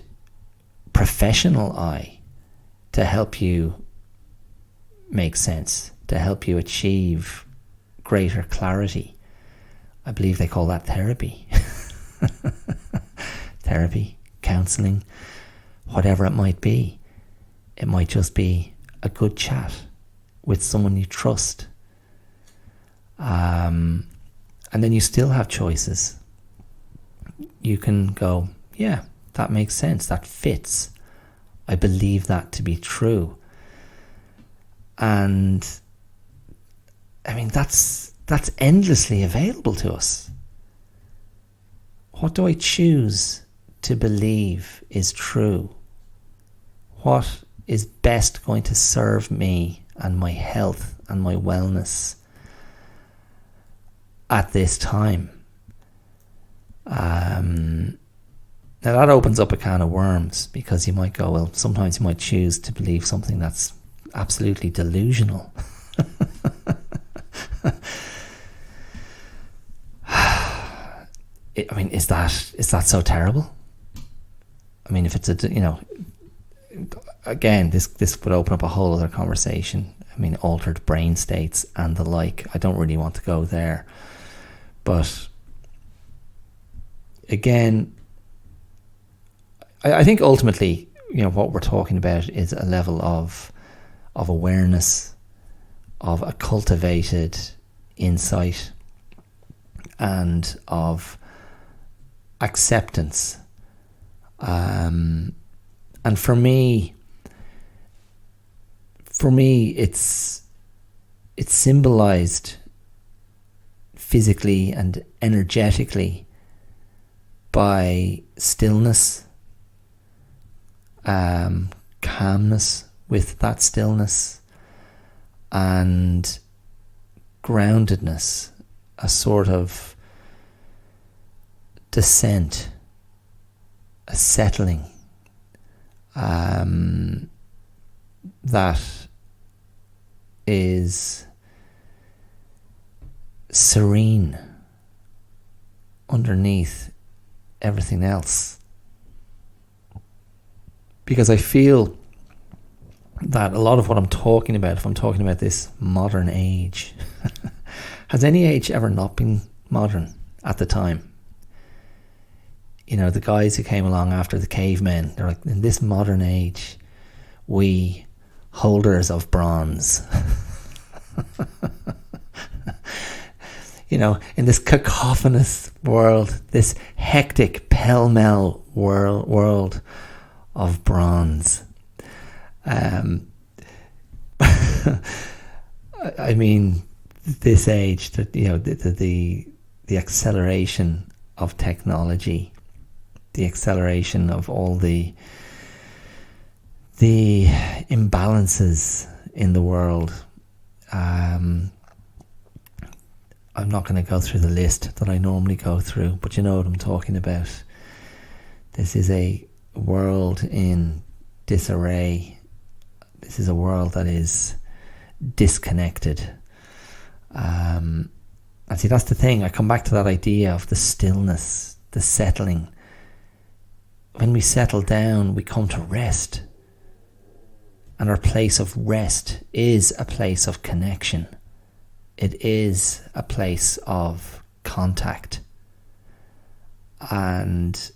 professional eye to help you make sense, to help you achieve greater clarity. I believe they call that therapy. Therapy, counselling, whatever it might be. It might just be a good chat with someone you trust. And then you still have choices. You can go, yeah, that makes sense. That fits. I believe that to be true. And I mean, that's endlessly available to us. What do I choose to believe is true? What is best going to serve me and my health and my wellness at this time? Now that opens up a can of worms, because you might go, well, sometimes you might choose to believe something that's absolutely delusional. I mean, is that so terrible? I mean, if it's again, this would open up a whole other conversation. I mean, altered brain states and the like. I don't really want to go there. But again, I think ultimately, what we're talking about is a level of awareness, of a cultivated insight, and of acceptance. And for me, it's symbolized physically and energetically by stillness, calmness with that stillness, and groundedness, a sort of descent, a settling, that is serene underneath everything else. Because I feel that a lot of what I'm talking about, if I'm talking about this modern age, has any age ever not been modern at the time? The guys who came along after the cavemen, they're like, in this modern age, we holders of bronze, in this cacophonous world, this hectic pell-mell world of bronze. I mean, this age, that the acceleration of technology, the acceleration of all the imbalances in the world. I'm not going to go through the list that I normally go through, but you know what I'm talking about. This is a world in disarray. This is a world that is disconnected. And see, that's the thing. I come back to that idea of the stillness, the settling. When we settle down, we come to rest. And our place of rest is a place of connection. It is a place of contact. And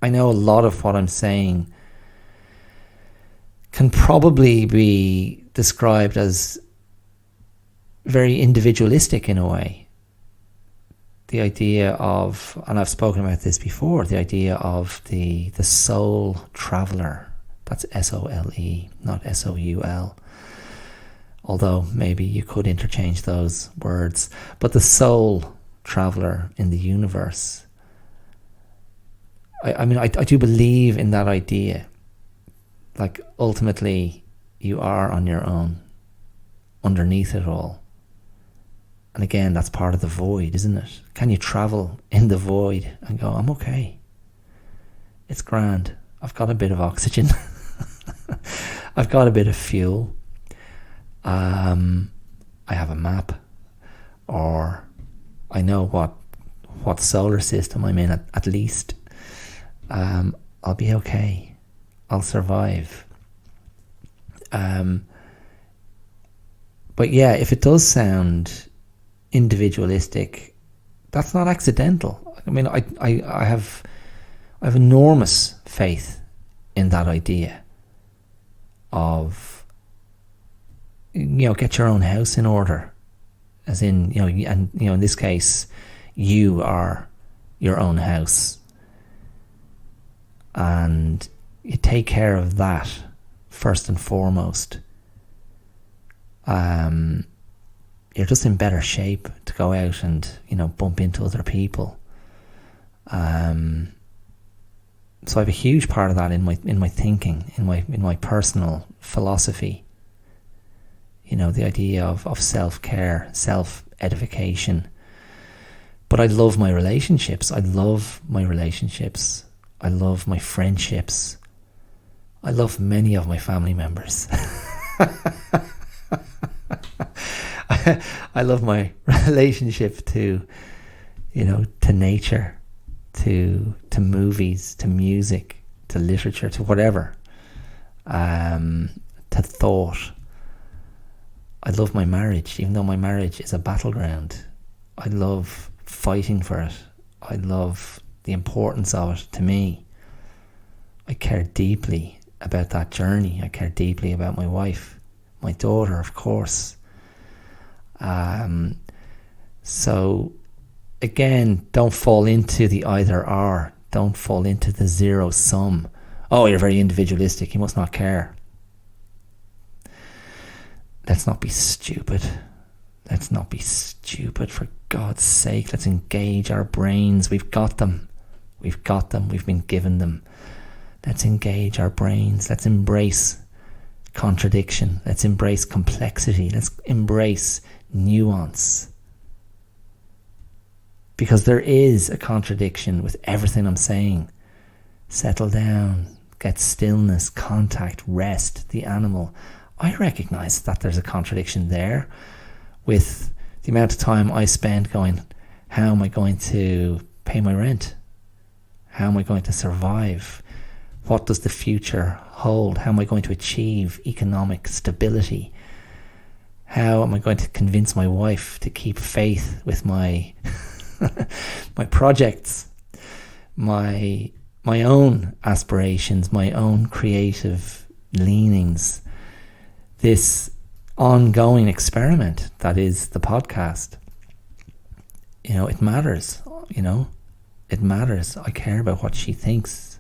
I know a lot of what I'm saying can probably be described as very individualistic in a way. The idea of, and I've spoken about this before, the idea of the soul traveller. That's S-O-L-E, not S-O-U-L. Although maybe you could interchange those words. But the soul traveller in the universe. I mean, I do believe in that idea. Like, ultimately, you are on your own, underneath it all. And again, that's part of the void, isn't it? Can you travel in the void and go, I'm okay. It's grand. I've got a bit of oxygen. I've got a bit of fuel. I have a map. Or I know what solar system I'm in at least. I'll be okay. I'll survive. But yeah, if it does sound individualistic, that's not accidental. I mean, I have enormous faith in that idea of, get your own house in order, as in, and in this case, you are your own house, and you take care of that first and foremost. You're just in better shape to go out and bump into other people. So I have a huge part of that in my thinking, in my personal philosophy. The idea of self-care, self-edification. But I love my relationships. I love my friendships. I love many of my family members. I love my relationship to nature, to movies, to music, to literature, to whatever, to thought. I love my marriage, even though my marriage is a battleground. I love fighting for it. I love the importance of it to me. I care deeply about that journey. I care deeply about my wife, my daughter, of course. So again, don't fall into the either or. Don't fall into the zero sum. Oh, you're very individualistic. You must not care. Let's not be stupid. Let's not be stupid, for God's sake. Let's engage our brains. We've got them. We've been given them. Let's engage our brains. Let's embrace contradiction. Let's embrace complexity. Let's embrace nuance. Because there is a contradiction with everything I'm saying. Settle down. Get stillness, contact, rest, the animal. I recognise that there's a contradiction there with the amount of time I spend going, how am I going to pay my rent? How am I going to survive? What does the future hold? How am I going to achieve economic stability? How am I going to convince my wife to keep faith with my my projects, my own aspirations, my own creative leanings, this ongoing experiment that is the podcast? It matters. It matters. I care about what she thinks.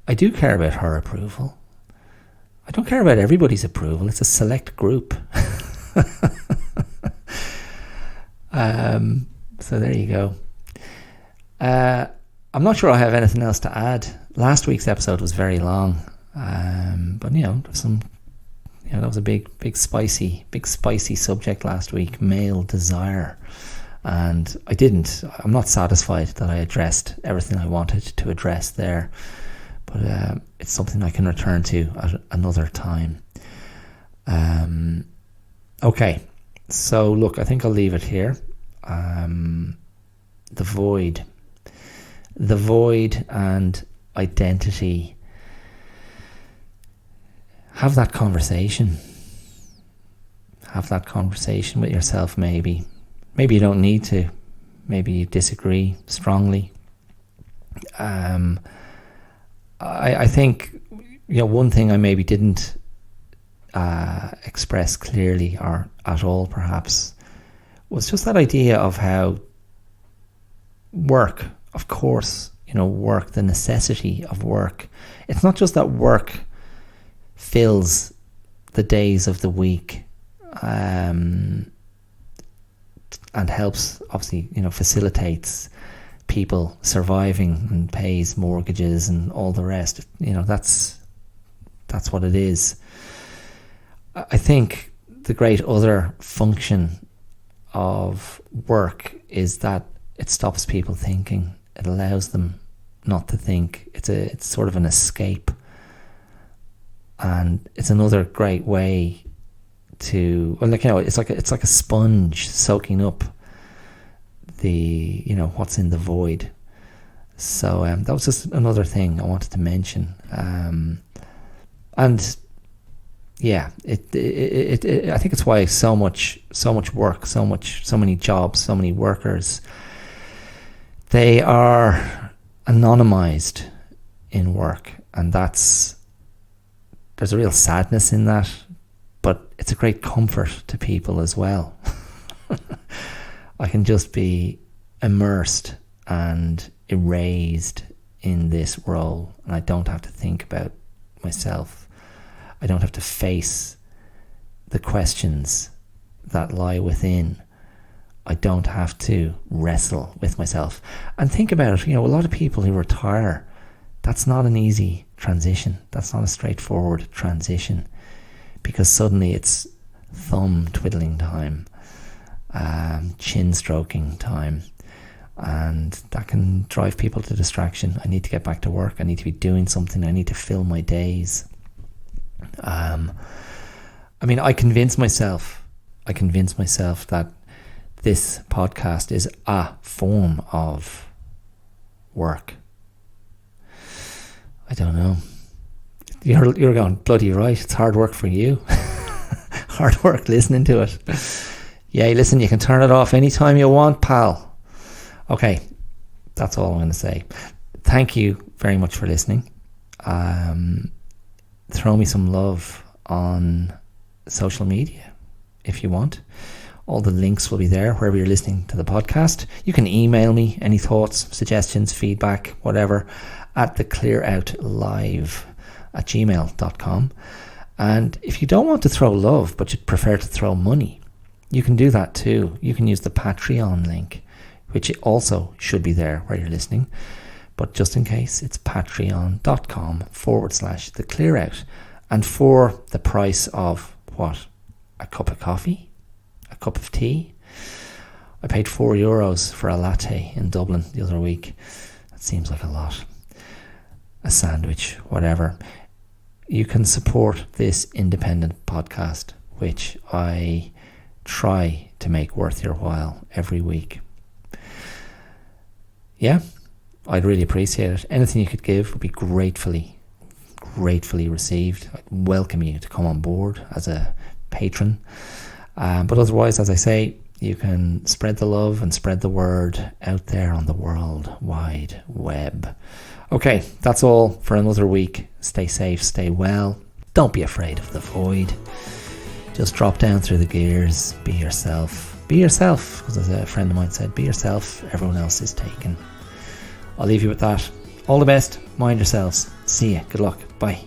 I do care about her approval. I don't care about everybody's approval. It's a select group. So there you go. I'm not sure I have anything else to add. Last week's episode was very long, but that was a big spicy subject last week, male desire, and I'm not satisfied that I addressed everything I wanted to address there, but it's something I can return to at another time. Okay, so look, I think I'll leave it here. The void and identity. Have that conversation with yourself. Maybe you don't need to. Maybe you disagree strongly. I think one thing I maybe didn't express clearly or at all perhaps was just that idea of how work, of course, work, the necessity of work. It's not just that work fills the days of the week and helps, obviously, facilitates people surviving and pays mortgages and all the rest. That's what it is. I think the great other function of work is that it stops people thinking. It allows them not to think. It's sort of an escape, and it's another great way to, it's like a sponge soaking up the what's in the void. So that was just another thing I wanted to mention, and yeah, it I think it's why so much work, so many jobs, so many workers, they are anonymized in work, And there's a real sadness in that, but it's a great comfort to people as well. I can just be immersed and erased in this role, and I don't have to think about myself. I don't have to face the questions that lie within. I don't have to wrestle with myself. And think about it, a lot of people who retire, that's not an easy transition. That's not a straightforward transition, because suddenly it's thumb twiddling time, chin stroking time, and that can drive people to distraction. I need to get back to work. I need to be doing something. I need to fill my days. I convince myself that this podcast is a form of work. I don't know. You're going, bloody right, it's hard work for you. Hard work listening to it. Yeah, listen, you can turn it off anytime you want, pal. Okay, that's all I'm going to say. Thank you very much for listening. Throw me some love on social media if you want. All the links will be there wherever you're listening to the podcast. You can email me any thoughts, suggestions, feedback, whatever, at theclearoutlive@gmail.com. And if you don't want to throw love, but you'd prefer to throw money, you can do that too. You can use the Patreon link, which also should be there where you're listening. But just in case, it's patreon.com/theclearout. And for the price of what? A cup of coffee? A cup of tea? I paid €4 for a latte in Dublin the other week. That seems like a lot. A sandwich, whatever. You can support this independent podcast, which I try to make worth your while every week. Yeah, I'd really appreciate it. Anything you could give would be gratefully received. I'd welcome you to come on board as a patron. But otherwise, as I say, you can spread the love and spread the word out there on the World Wide Web. Okay, that's all for another week. Stay safe, stay well. Don't be afraid of the void. Just drop down through the gears. Be yourself. Be yourself, because as a friend of mine said, be yourself. Everyone else is taken. I'll leave you with that. All the best. Mind yourselves. See ya. Good luck. Bye.